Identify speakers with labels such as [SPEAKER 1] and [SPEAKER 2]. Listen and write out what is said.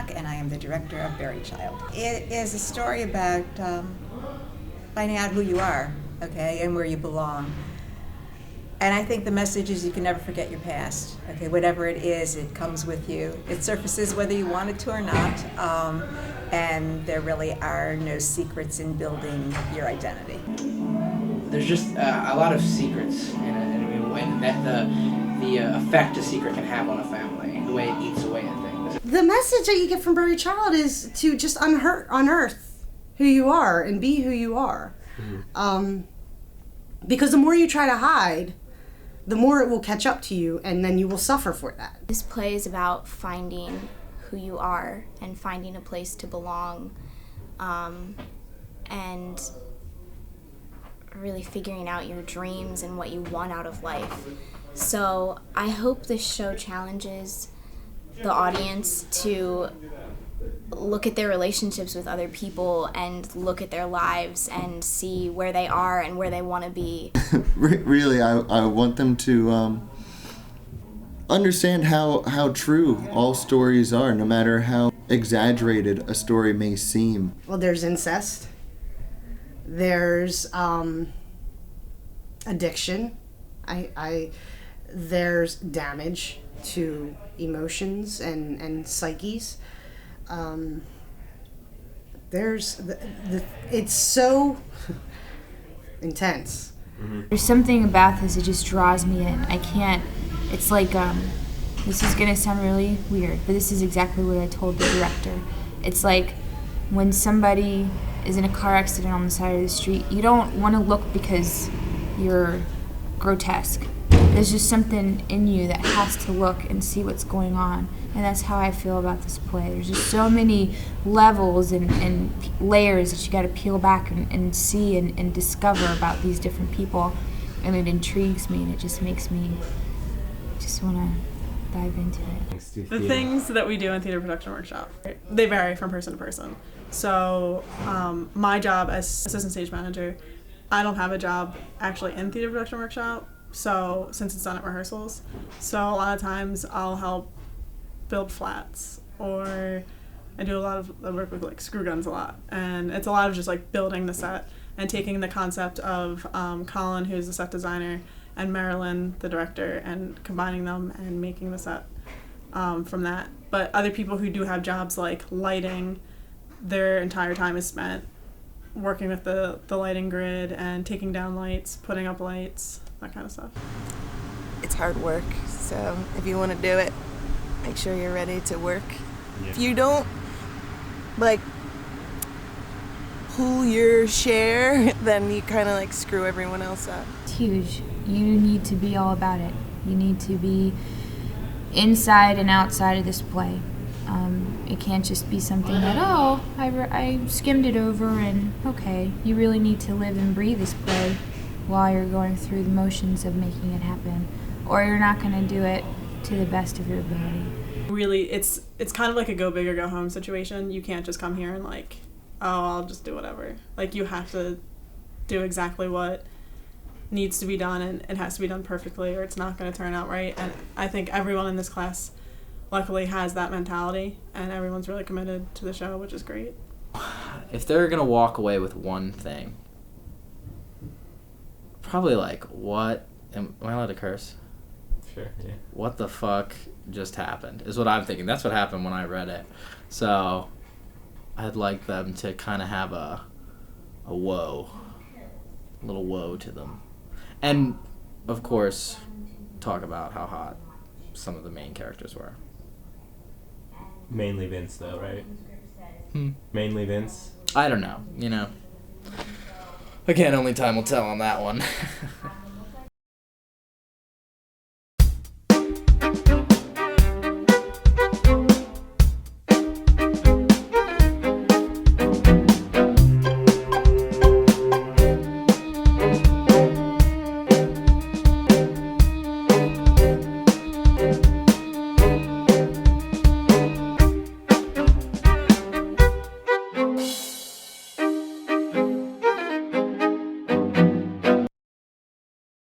[SPEAKER 1] Black, and I am the director of Buried Child. It is a story about finding out who you are, okay, and where you belong. And I think the message is you can never forget your past, okay? Whatever it is, it comes with you. It surfaces whether you want it to or not, and there really are no secrets in building your identity.
[SPEAKER 2] There's just a lot of secrets in it, and when the effect a secret can have on a family, the way it eats away at things.
[SPEAKER 3] The message that you get from Buried Child is to just unearth who you are and be who you are. Mm-hmm. Because the more you try to hide, the more it will catch up to you, and then you will suffer for that.
[SPEAKER 4] This play is about finding who you are and finding a place to belong, and really figuring out your dreams and what you want out of life. So I hope this show challenges the audience to look at their relationships with other people and look at their lives and see where they are and where they want to be.
[SPEAKER 5] Really, I want them to understand how true all stories are, no matter how exaggerated a story may seem.
[SPEAKER 3] Well, there's incest. There's addiction. There's damage to emotions and psyches. There's it's so intense.
[SPEAKER 6] Mm-hmm. There's something about this that just draws me in. I can't. It's like this is gonna sound really weird, but this is exactly what I told the director. It's like when somebody is in a car accident on the side of the street, you don't want to look because you're grotesque. There's just something in you that has to look and see what's going on. And that's how I feel about this play. There's just so many levels and layers that you got to peel back and see and discover about these different people. And it intrigues me, and it just makes me just want to dive into it.
[SPEAKER 7] The things that we do in Theater Production Workshop, they vary from person to person. So my job as assistant stage manager, I don't have a job actually in Theater Production Workshop. So since it's done at rehearsals, so a lot of times I'll help build flats, or I do a lot of I work with like screw guns a lot, and it's a lot of just like building the set and taking the concept of Colin, who's the set designer, and Marilyn, the director, and combining them and making the set from that. But other people who do have jobs like lighting, their entire time is spent working with the lighting grid and taking down lights, putting up lights, that kind of stuff.
[SPEAKER 8] It's hard work, so if you want to do it, make sure you're ready to work. Yeah. If you don't, pull your share, then you kind of screw everyone else up.
[SPEAKER 6] It's huge. You need to be all about it. You need to be inside and outside of this play. It can't just be something that, I skimmed it over and okay. You really need to live and breathe this play while you're going through the motions of making it happen, or you're not going to do it to the best of your ability.
[SPEAKER 7] Really, it's kind of like a go big or go home situation. You can't just come here and I'll just do whatever. You have to do exactly what needs to be done, and it has to be done perfectly, or it's not going to turn out right. And I think everyone in this class luckily has that mentality, and everyone's really committed to the show, which is great.
[SPEAKER 2] If they're going to walk away with one thing, probably what? Am I allowed to curse?
[SPEAKER 9] Sure, yeah. What
[SPEAKER 2] the fuck just happened is what I'm thinking. That's what happened when I read it. So I'd like them to kind of have a little woe to them. And, of course, talk about how hot some of the main characters were.
[SPEAKER 9] Mainly Vince, though, right? Mainly Vince?
[SPEAKER 2] I don't know, Again, only time will tell on that one.